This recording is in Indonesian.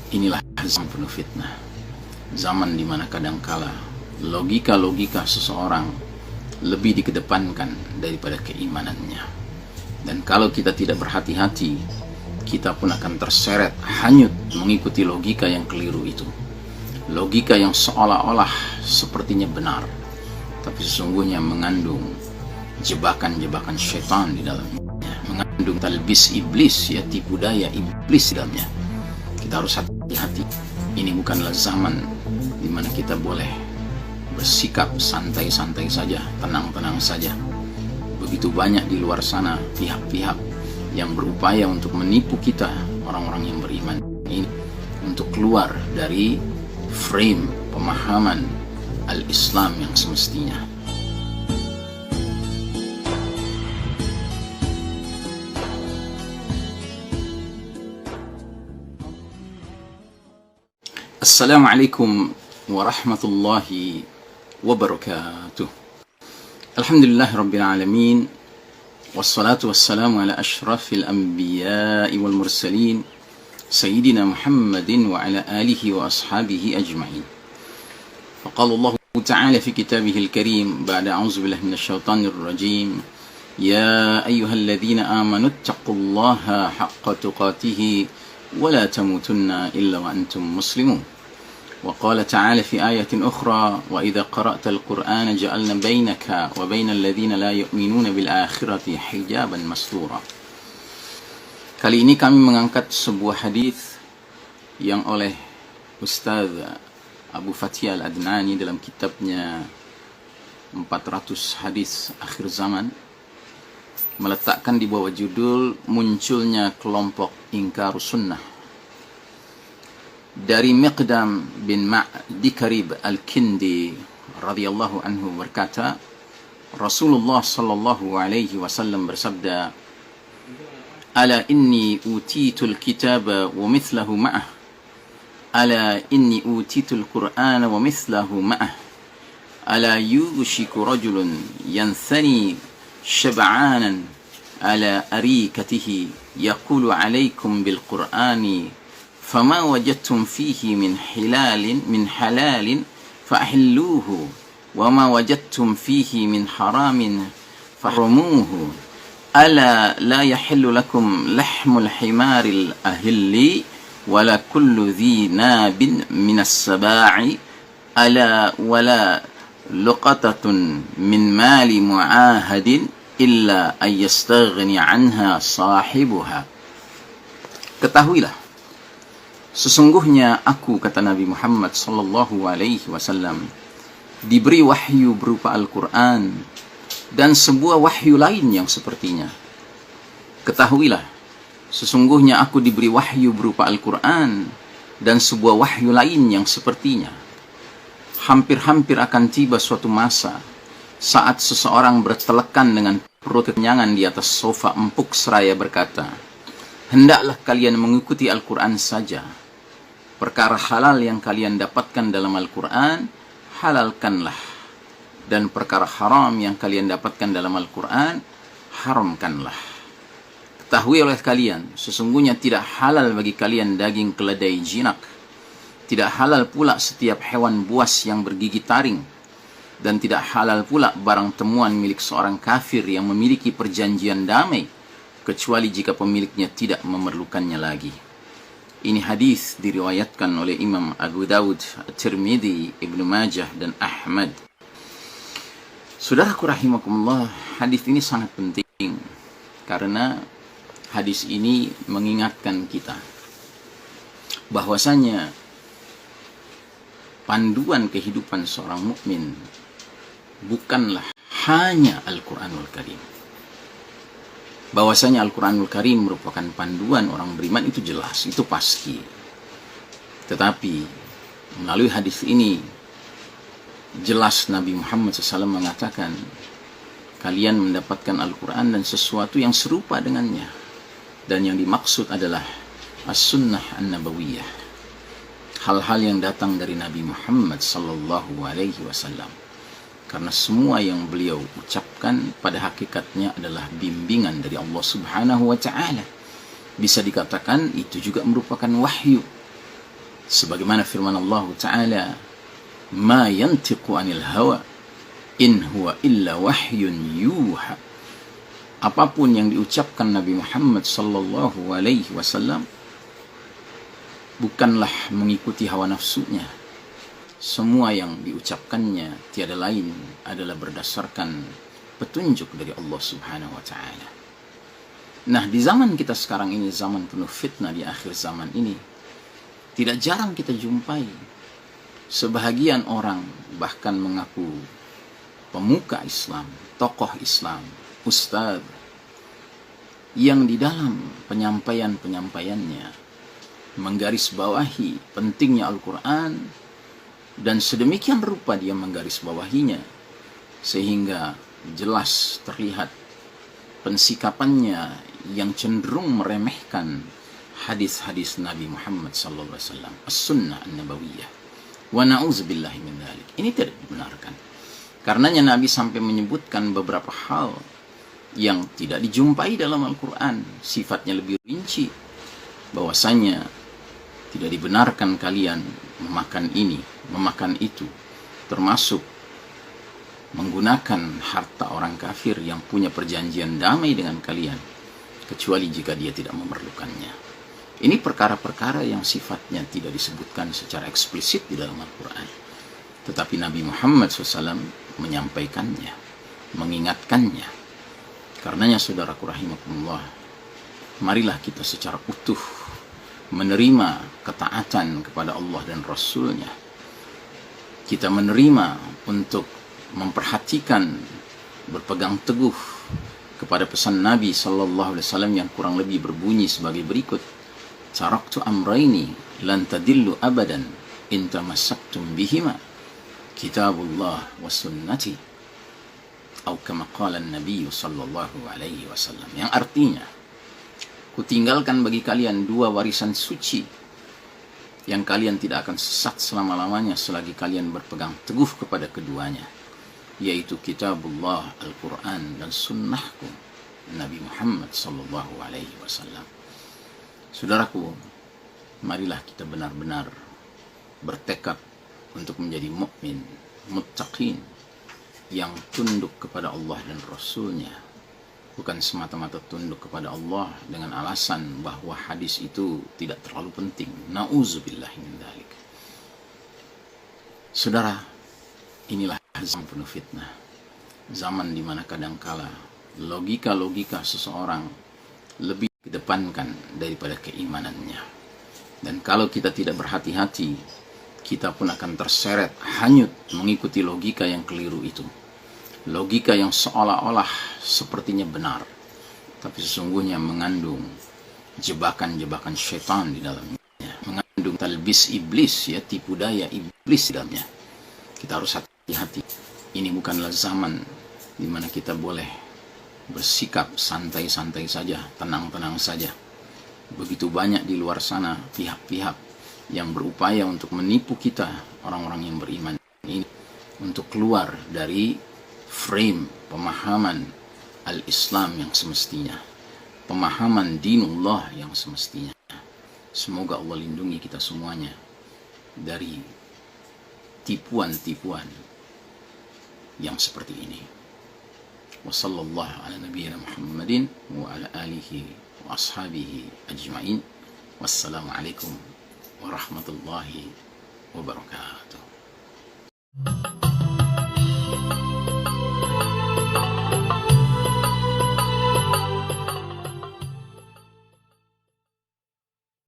Inilah zaman penuh fitnah, zaman dimana kadangkala logika-logika seseorang lebih dikedepankan daripada keimanannya. Dan kalau kita tidak berhati-hati, kita pun akan terseret hanyut mengikuti logika yang keliru itu. Logika yang seolah-olah sepertinya benar, tapi sesungguhnya mengandung jebakan-jebakan syaitan di dalamnya, mengandung talbis iblis, ya tipu daya iblis di dalamnya. Kita harus hati-hati. Ini bukanlah zaman di mana kita boleh bersikap santai-santai saja, tenang-tenang saja. Begitu banyak di luar sana pihak-pihak yang berupaya untuk menipu kita, orang-orang yang beriman ini, untuk keluar dari frame pemahaman al-Islam yang semestinya. Assalamualaikum warahmatullahi wabarakatuh. Alhamdulillah rabbil alamin, wassalatu wassalamu ala ashrafil anbiya'i wal mursalin, sayyidina Muhammadin wa ala alihi wa ashabihi ajma'in. Faqala Allah ta'ala fi kitabihil karim ba'da a'udzu billahi minasyaitonir rajim, ya ayyuhalladzina amanu taqullaha haqqa tuqatih wa la tamutunna illa wa antum muslimun. وقال تعالى في آية أخرى وإذا قرأت القرآن جعلنا بينك وبين الذين لا يؤمنون بالآخرة حجابا مستورا. Kali ini kami mengangkat sebuah hadis yang oleh Ustaz Abu Fatih Al-Adnani dalam kitabnya 400 hadis akhir zaman meletakkan di bawah judul munculnya kelompok ingkar sunnah. Dari Miqdam bin Ma'di Karib Al-Kindi radhiyallahu anhu berkata, Rasulullah sallallahu alaihi wasallam bersabda, ala inni utitul kitaba wa mithlahu ma'ah, ala inni utitul qur'ana wa mithlahu ma'ah, ala yushiku rajulun yanthani shab'anan ala arikatihi yaqulu alaikum bil qur'ani فما وجدتم فيه من حلال فأحلوه وما وجدتم فيه من حرام فحرموه ألا لا يحل لكم لحم الحمار الأهل ولا كل ذي ناب من السباع ألا ولا لقطة من مال معاهد إلا أن يستغني عنها صاحبها. Ketahuilah, sesungguhnya aku, kata Nabi Muhammad sallallahu alaihi wasallam, diberi wahyu berupa Al-Quran dan sebuah wahyu lain yang sepertinya. Ketahuilah, sesungguhnya aku diberi wahyu berupa Al-Quran dan sebuah wahyu lain yang sepertinya. Hampir-hampir akan tiba suatu masa saat seseorang bertelekan dengan perut kekenyangan di atas sofa empuk seraya berkata, hendaklah kalian mengikuti Al-Quran saja. Perkara halal yang kalian dapatkan dalam Al-Quran, halalkanlah. Dan perkara haram yang kalian dapatkan dalam Al-Quran, haramkanlah. Ketahui oleh kalian, sesungguhnya tidak halal bagi kalian daging keledai jinak. Tidak halal pula setiap hewan buas yang bergigi taring. Dan tidak halal pula barang temuan milik seorang kafir yang memiliki perjanjian damai, kecuali jika pemiliknya tidak memerlukannya lagi. Ini hadis diriwayatkan oleh Imam Abu Dawud, Tirmidzi, Ibnu Majah, dan Ahmad. Saudaraku rahimakumullah, hadis ini sangat penting karena hadis ini mengingatkan kita bahwasanya panduan kehidupan seorang mukmin bukanlah hanya Al-Quranul Karim. Bahwasanya Al-Quranul Karim merupakan panduan orang beriman itu jelas, itu pasti. Tetapi melalui hadis ini jelas Nabi Muhammad SAW mengatakan kalian mendapatkan Al-Quran dan sesuatu yang serupa dengannya. Dan yang dimaksud adalah As-Sunnah An-Nabawiyah, hal-hal yang datang dari Nabi Muhammad SAW. Karena semua yang beliau ucapkan pada hakikatnya adalah bimbingan dari Allah Subhanahu wa Ta'ala. Bisa dikatakan itu juga merupakan wahyu. Sebagaimana firman Allah Ta'ala, "Ma yantiqu anil hawa, in huwa illa wahyun yuha." Apapun yang diucapkan Nabi Muhammad sallallahu alaihi wasallam bukanlah mengikuti hawa nafsunya. Semua yang diucapkannya tiada lain adalah berdasarkan petunjuk dari Allah Subhanahu wa Ta'ala. Nah, di zaman kita sekarang ini, zaman penuh fitnah di akhir zaman ini, tidak jarang kita jumpai sebahagian orang bahkan mengaku pemuka Islam, tokoh Islam, ustadz, yang di dalam penyampaiannya menggarisbawahi pentingnya Al-Quran, dan sedemikian rupa dia menggarisbawahinya sehingga jelas terlihat pensikapannya yang cenderung meremehkan hadis-hadis Nabi Muhammad SAW, as-sunnah an-nabawiyah. Wa na'udzubillahi min dzalik. Ini tidak dibenarkan. Karenanya Nabi sampai menyebutkan beberapa hal yang tidak dijumpai dalam Al-Quran, sifatnya lebih rinci, bahwasanya tidak dibenarkan kalian memakan ini, memakan itu, termasuk menggunakan harta orang kafir yang punya perjanjian damai dengan kalian, kecuali jika dia tidak memerlukannya. Ini perkara-perkara yang sifatnya tidak disebutkan secara eksplisit di dalam Al-Quran, tetapi Nabi Muhammad SAW menyampaikannya, mengingatkannya. Karenanya saudaraku rahimakumullah, marilah kita secara utuh menerima ketaatan kepada Allah dan Rasul-Nya. Kita menerima untuk memperhatikan, berpegang teguh kepada pesan Nabi sallallahu alaihi wasallam yang kurang lebih berbunyi sebagai berikut: "Taraktu amraini lan tadillu abadan in tamassaktum bihima, kitabullah wa sunnati." Atau kama qala an-nabiy sallallahu alaihi wasallam, yang artinya, kutinggalkan bagi kalian dua warisan suci yang kalian tidak akan sesat selama-lamanya selagi kalian berpegang teguh kepada keduanya, yaitu kitabullah, Al-Quran, dan sunnahku Nabi Muhammad sallallahu alaihi wasallam. Saudaraku, marilah kita benar-benar bertekad untuk menjadi mukmin, muttaqin, yang tunduk kepada Allah dan Rasul-Nya, bukan semata-mata tunduk kepada Allah dengan alasan bahwa hadis itu tidak terlalu penting. Na'udzubillahi min dzalik. Saudara, inilah zaman penuh fitnah, zaman di mana kadangkala logika-logika seseorang lebih dikedepankan daripada keimanannya. Dan kalau kita tidak berhati-hati, kita pun akan terseret hanyut mengikuti logika yang keliru itu. Logika yang seolah-olah sepertinya benar, tapi sesungguhnya mengandung jebakan-jebakan syaitan di dalamnya, mengandung talbis iblis, ya, tipu daya iblis di dalamnya. Kita harus hati-hati. Ini bukanlah zaman di mana kita boleh bersikap santai-santai saja, tenang-tenang saja. Begitu banyak di luar sana pihak-pihak yang berupaya untuk menipu kita, orang-orang yang beriman ini, untuk keluar dari frame pemahaman al-Islam yang semestinya, pemahaman dinullah yang semestinya. Semoga Allah lindungi kita semuanya dari tipuan-tipuan yang seperti ini. Wassallallahu ala nabiyyina Muhammadin wa ala alihi wa ashabihi ajma'in. Wassalamualaikum warahmatullahi wabarakatuh.